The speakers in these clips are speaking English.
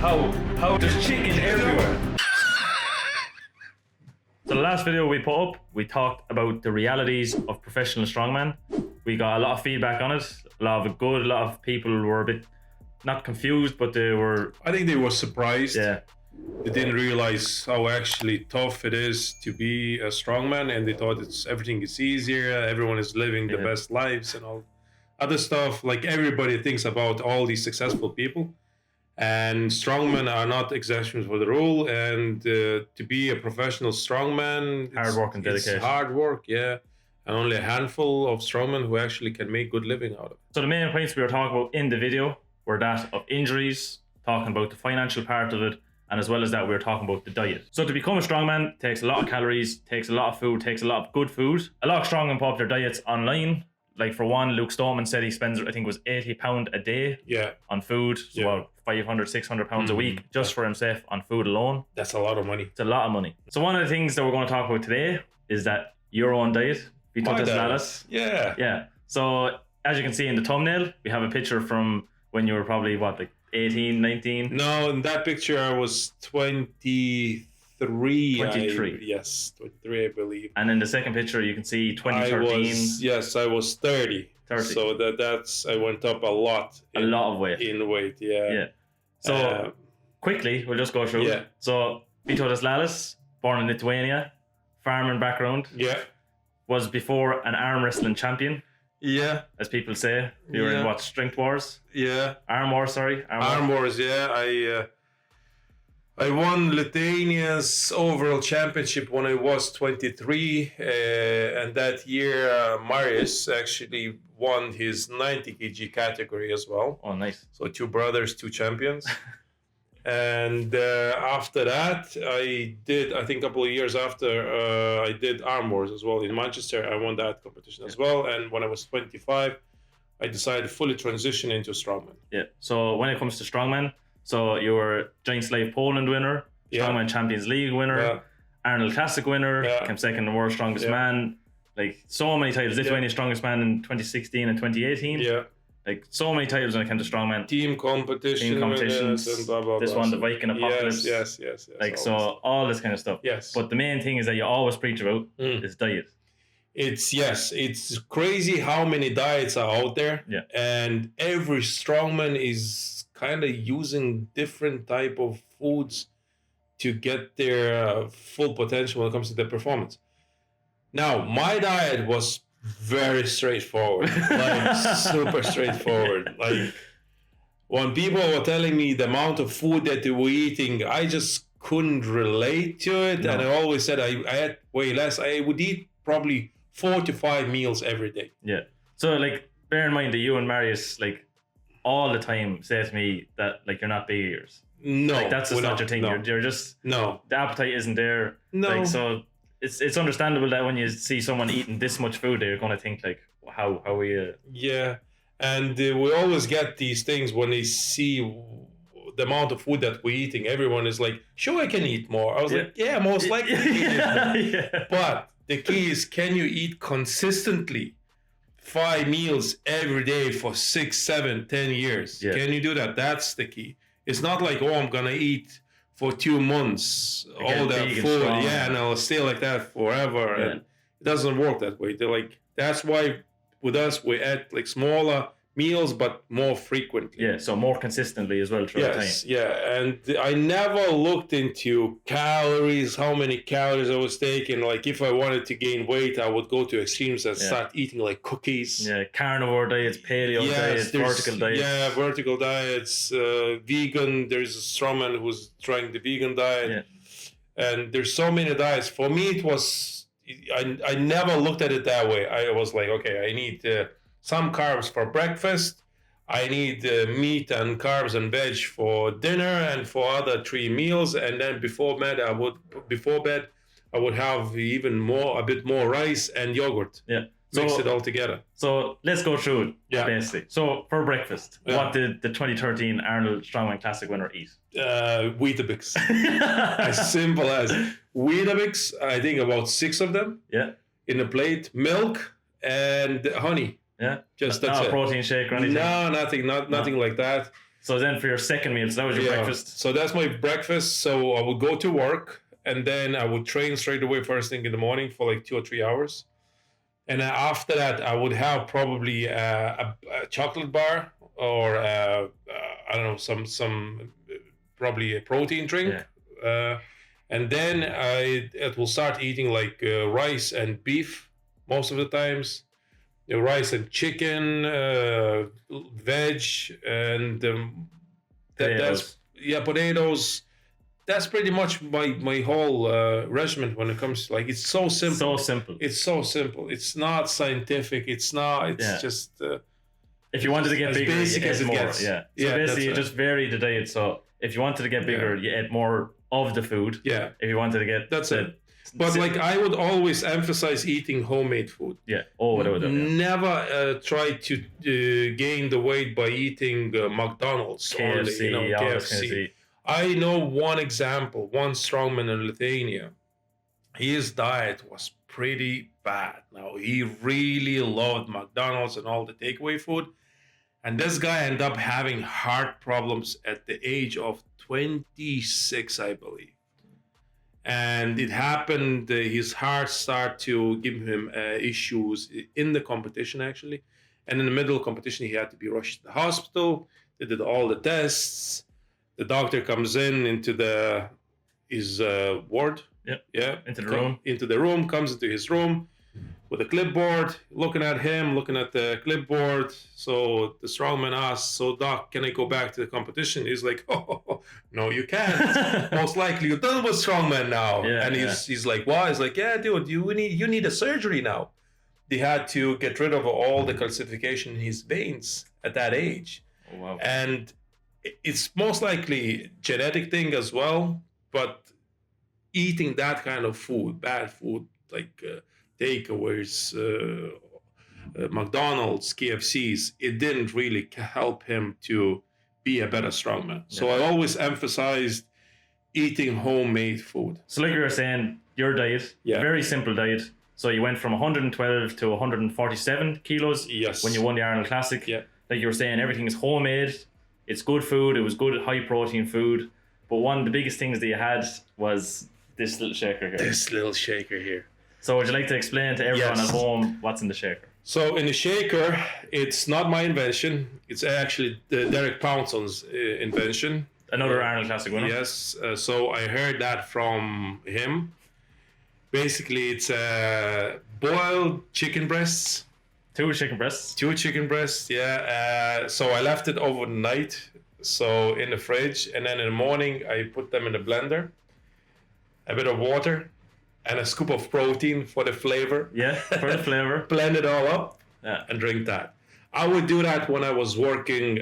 How there's chicken everywhere. So the last video we put up, we talked about the realities of professional strongman. We got a lot of feedback on it, a lot of good, a lot of people were a bit, not confused, but they were... I think they were surprised. Yeah. They didn't realize how actually tough it is to be a strongman, and they thought everything is easier, everyone is living the best lives and all other stuff. Like everybody thinks about all these successful people. And strongmen are not exceptions for the rule, and to be a professional strongman, hard work and dedication. It's hard work, yeah, and only a handful of strongmen who actually can make good living out of it. So the main points we were talking about in the video were that of injuries, talking about the financial part of it, and as well as that we were talking about the diet. So to become a strongman takes a lot of calories, takes a lot of food, takes a lot of good food. A lot of strongmen put up their diets online. Like for one, Luke Stoneman said he spends, I think it was £80 a day on food. So about 500, 600 pounds a week just for himself on food alone. That's a lot of money. It's a lot of money. So one of the things that we're going to talk about today is that your own diet, Vytautas Lalas. Yeah. Yeah. So as you can see in the thumbnail, we have a picture from when you were probably what, like 18, 19? No, in that picture I was 23. 23. Yes, 23, I believe. And in the second picture, you can see 2013. I was 30. 30. So that's I went up a lot. A lot of weight. In weight, yeah. Yeah. So quickly, we'll just go through. Yeah. So Vytautas Lalas, born in Lithuania, farming background. Yeah. Was before an arm wrestling champion. Yeah. As people say. You were in what, Strength Wars? Yeah. Arm Wars, sorry. Arm Wars, yeah. I won Lithuania's overall championship when I was 23, and that year Marius actually won his 90 kg category as well. Oh, nice. So 2 brothers, 2 champions. And after that, I think a couple of years after, I did Arm Wars as well in Manchester. I won that competition as well. And when I was 25, I decided to fully transition into strongman. Yeah, so when it comes to strongman, so you were Giant Slave Poland winner, Strongman Champions League winner, Arnold Classic winner, came second in the World's Strongest Man, like so many titles. Lithuania's Strongest Man in 2016 and 2018. Yeah. Like so many titles when it came to strongman. Team competitions and blah, blah, this blah. one, the Viking Apocalypse. Yes. Like so, all this kind of stuff. Yes. But the main thing is that you always preach about is diet. It's crazy how many diets are out there. Yeah. And every strongman is kind of using different type of foods to get their full potential when it comes to their performance. Now, my diet was very straightforward, like super straightforward. Like when people were telling me the amount of food that they were eating, I just couldn't relate to it. No. And I always said I had way less. I would eat probably 4 to 5 meals every day. Yeah. So like, bear in mind that you and Marius, like, all the time say to me that like you're not big eaters. No, like, that's just not your thing. No. You're just the appetite isn't there. No, like, so it's understandable that when you see someone eating this much food, you're gonna think like, how are you? Yeah, and we always get these things when they see the amount of food that we're eating. Everyone is like, "Sure, I can eat more." I was like, "Yeah, most likely." But the key is, can you eat consistently 5 meals every day for 6, 7, 10 years? Yeah. Can you do that? That's the key. It's not like, oh, I'm gonna eat for 2 months all that food, and I'll stay like that forever. And it doesn't work that way. They're like, that's why with us we add like smaller meals but more frequently. Yeah, so more consistently as well throughout time. Yeah, and I never looked into calories, how many calories I was taking. Like if I wanted to gain weight, I would go to extremes and start eating like cookies. Yeah, carnivore diets, paleo diets, vertical diets. Yeah, vertical diets, vegan. There's a strongman who's trying the vegan diet. Yeah. And there's so many diets. For me, it was, I never looked at it that way. I was like, okay, I need some carbs for breakfast. I need meat and carbs and veg for dinner and for other 3 meals. And then before bed, I would have a bit more rice and yogurt. Yeah. Mix it all together. So let's go through it, basically. So for breakfast, what did the 2013 Arnold Strongman Classic winner eat? Weetabix. As simple as Weetabix. I think about 6 of them. Yeah. In a plate, milk and honey. Yeah. Just that's not it. A protein shake or anything? No, nothing like that. So then for your second meal, so that was your breakfast? So that's my breakfast. So I would go to work and then I would train straight away first thing in the morning for like 2 or 3 hours. And then after that, I would have probably a chocolate bar or I don't know, some probably a protein drink. Yeah. And then it will start eating like rice and beef most of the times. Rice and chicken, veg, and Potatoes. Potatoes. That's pretty much my whole regimen when it comes to, like, it's so simple. So simple. It's so simple. It's not scientific. It's not. It's just. If you wanted to get as bigger, basic you as ate it more. gets. Yeah. So Yeah, basically, you that's just vary the diet. So if you wanted to get bigger, you ate more of the food. Yeah. If you wanted to get it. But like I would always emphasize eating homemade food. Yeah. Oh, whatever. Never try to gain the weight by eating McDonald's KFC, only. KFC. I know one example, one strongman in Lithuania. His diet was pretty bad. Now, he really loved McDonald's and all the takeaway food. And this guy ended up having heart problems at the age of 26, I believe. And it happened, his heart started to give him issues in the competition, actually. And in the middle of competition, he had to be rushed to the hospital. They did all the tests. The doctor comes into his ward. Yeah. Into the room. Comes into his room with a clipboard, looking at him, looking at the clipboard. So the strongman asks, "So doc, can I go back to the competition?" He's like, "Oh, no, you can't. Most likely you're done with strongman now." Yeah, and he's like, "Why?" He's like, "Yeah, dude, you need a surgery now." They had to get rid of all the calcification in his veins at that age. Oh, wow. And it's most likely genetic thing as well, but eating that kind of food, bad food, like takeaways, McDonald's, KFCs, it didn't really help him to be a better strongman. So I always emphasized eating homemade food. So like you were saying, your diet, very simple diet. So you went from 112 to 147 kilos when you won the Arnold Classic. Yeah. Like you were saying, everything is homemade. It's good food. It was good high protein food. But one of the biggest things that you had was this little shaker here. So would you like to explain to everyone at home what's in the shaker? So in the shaker, it's not my invention. It's actually Derek Pounson's invention. Another Arnold Classic winner. Yes. So I heard that from him. Basically, it's boiled chicken breasts. Two chicken breasts, yeah. So I left it overnight, so in the fridge, and then in the morning I put them in the blender, a bit of water, and a scoop of protein for the flavor. Yeah, for the flavor. Blend it all up and drink that. I would do that when I was working,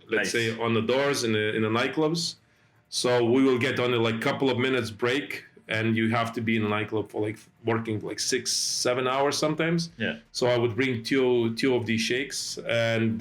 let's say, on the doors in the nightclubs. So we will get on a like couple of minutes break. And you have to be in a nightclub for like working like 6-7 hours sometimes. Yeah. So I would bring two of these shakes, and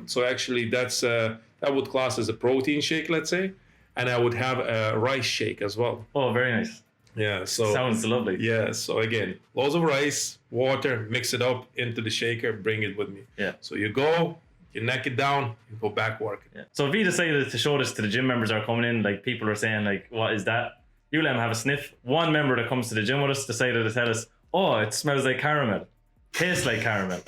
so actually that would class as a protein shake, let's say, and I would have a rice shake as well. Oh, very nice. Yeah. So sounds lovely. Yeah. So again, loads of rice, water, mix it up into the shaker, bring it with me. Yeah. So you go. You neck it down, you go back working. Yeah. So if you decided to show this to the gym members that are coming in, like people are saying like, what is that? You let them have a sniff. One member that comes to the gym with us decided to tell us, oh, it smells like caramel. Tastes like caramel.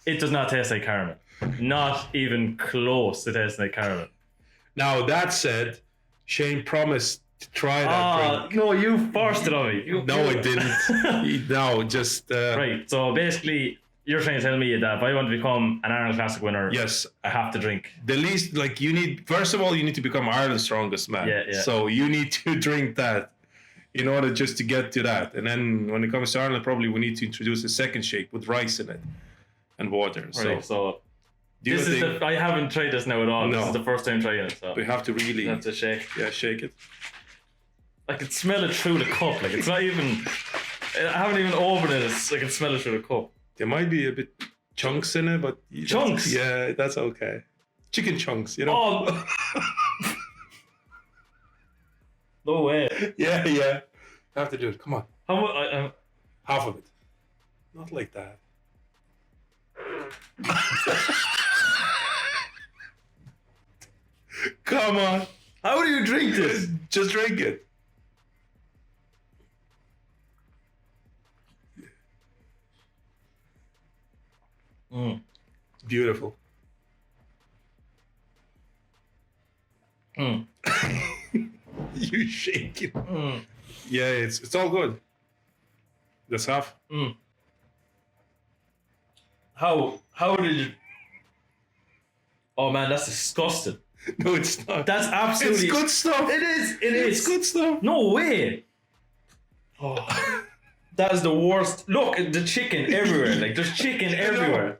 It does not taste like caramel. Not even close to tasting like caramel. Now, that said, Shane promised to try that drink. No, you forced it on me. No, I didn't. No, just... Right, so basically, you're trying to tell me that if I want to become an Arnold Classic winner, yes, I have to drink. The least, like, you need, first of all, you need to become Ireland's strongest man. Yeah. So you need to drink that in order just to get to that. And then when it comes to Ireland, probably we need to introduce a second shake with rice in it and water. Right, so this is I haven't tried this now at all. No. This is the first time trying it. So we have to really... have to shake. Yeah, shake it. I can smell it through the cup. Like, it's not even... I haven't even opened it. I can smell it through the cup. There might be a bit chunks in it, but... Chunks? Yeah, that's okay. Chicken chunks, you know? Oh! No way. Yeah. You have to do it. Come on. How much? Half of it. Not like that. Come on. How do you drink this? Just drink it. Beautiful. You shake it. Yeah, it's all good. That's half. How did you? Oh man, that's disgusting. No, it's not. That's absolutely. It's good stuff. It is. It's good stuff. No way. Oh, that is the worst. Look, the chicken everywhere. Like there's chicken everywhere.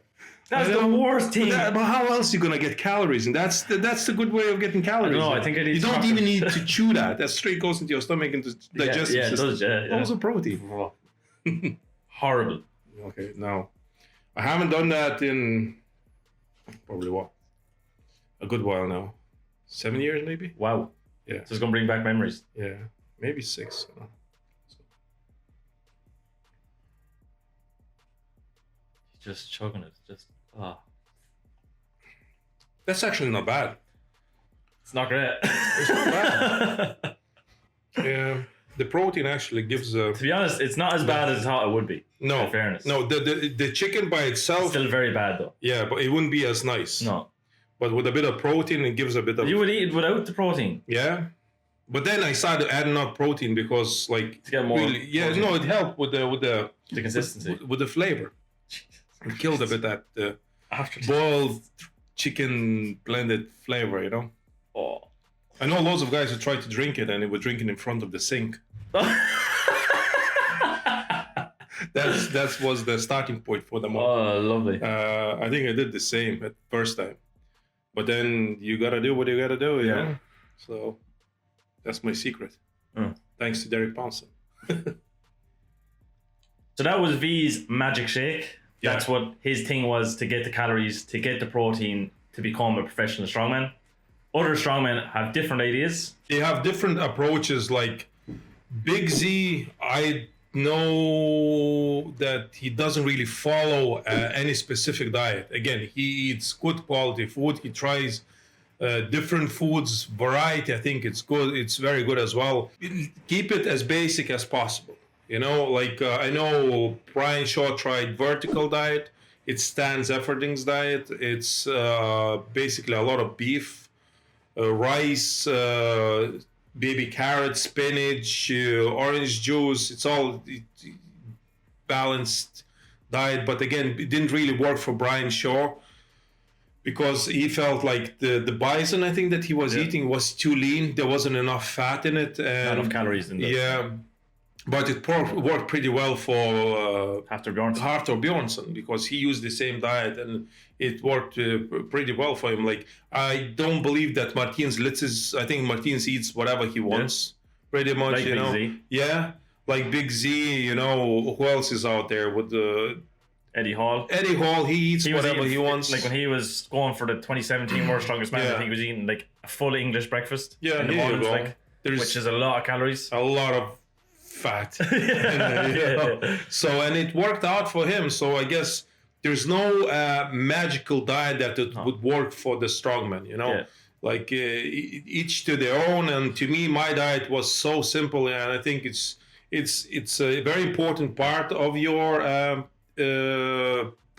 That's the worst thing. But how else are you gonna get calories? And that's the good way of getting calories. No, I think I need you don't chocolate. even need to chew that. That straight goes into your stomach into digestive yeah, system. it does. Yeah. Also protein. Horrible. Okay, no, I haven't done that in probably a good while now. 7 years maybe. Wow. Yeah. So it's gonna bring back memories. Yeah, maybe 6. You know. Just chugging it. Just That's actually not bad. It's not great. It's not bad. Yeah, the protein actually gives a. To be honest, it's not as bad as I thought it would be. No, in fairness. No, the chicken by itself. It's still very bad though. Yeah, but it wouldn't be as nice. No. But with a bit of protein, it gives a bit of. You would eat it without the protein. Yeah, but then I started adding up protein because like. To get more. Really, yeah, protein. no, it helped with the consistency. with the flavor. It killed a bit that After boiled chicken blended flavor, you know. Oh. I know lots of guys who tried to drink it and they were drinking in front of the sink. That was the starting point for them all. Oh, lovely. I think I did the same at first time, but then you gotta do what you gotta do, you know. So that's my secret. Thanks to Derek Ponson. So that was V's magic shake. Yeah. That's what his thing was, to get the calories, to get the protein, to become a professional strongman. Other strongmen have different ideas. They have different approaches. Like Big Z, I know that he doesn't really follow any specific diet. Again, he eats good quality food. He tries different foods, variety. I think it's good. It's very good as well. Keep it as basic as possible. You know, like I know Brian Shaw tried vertical diet. It's Stan Zefferding's diet. It's basically a lot of beef, rice, baby carrot, spinach, orange juice. It's all balanced diet. But again, it didn't really work for Brian Shaw because he felt like the bison, I think, that he was eating was too lean. There wasn't enough fat in it. And, Not enough calories in this. Yeah. But it worked pretty well for Hafthor Bjornsson because he used the same diet and it worked pretty well for him. Like, I don't believe that Martins Litzes, I think Martins eats whatever he wants, pretty much, like you know. Big Z. Yeah, like Big Z, you know, who else is out there with the... Eddie Hall. Eddie Hall, he eats whatever he wants. Like when he was going for the 2017 World's Strongest Man, I think he was eating like a full English breakfast in the mornings, like, which is a lot of calories. A lot of fat. So, and it worked out for him. So I guess there's no magical diet that would work for the strongman, you know. Like each to their own. And to me, my diet was so simple, and I think it's a very important part of your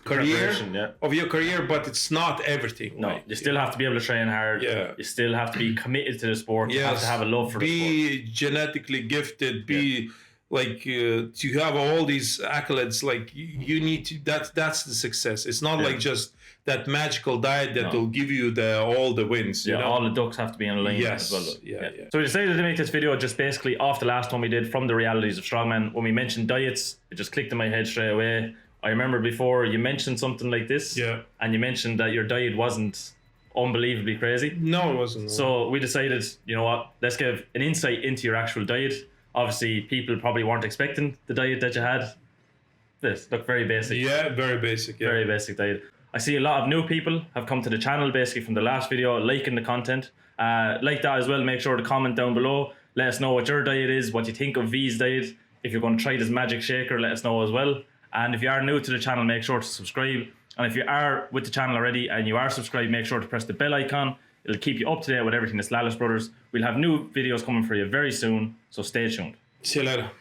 career, but it's not everything. No, right? you still have to be able to train hard. Yeah, you still have to be committed to the sport. You have to have a love for the sport. Be genetically gifted. Be like to have all these accolades. Like you need to. That's the success. It's not like just that magical diet that will give you all the wins. You know? All the ducks have to be in a lane as well. Yeah. So we decided to make this video just basically off the last one we did from the realities of strongman. When we mentioned diets, it just clicked in my head straight away. I remember before you mentioned something like this, and you mentioned that your diet wasn't unbelievably crazy. No, it wasn't. So we decided, you know what, let's give an insight into your actual diet. Obviously, people probably weren't expecting the diet that you had. This looked very basic. Yeah, very basic. Yeah. Very basic diet. I see a lot of new people have come to the channel basically from the last video, liking the content. Like that as well, make sure to comment down below. Let us know what your diet is, what you think of V's diet. If you're going to try this magic shaker, let us know as well. And if you are new to the channel, make sure to subscribe. And if you are with the channel already and you are subscribed, make sure to press the bell icon. It'll keep you up to date with everything that's Lalas Brothers. We'll have new videos coming for you very soon, so stay tuned. See you later.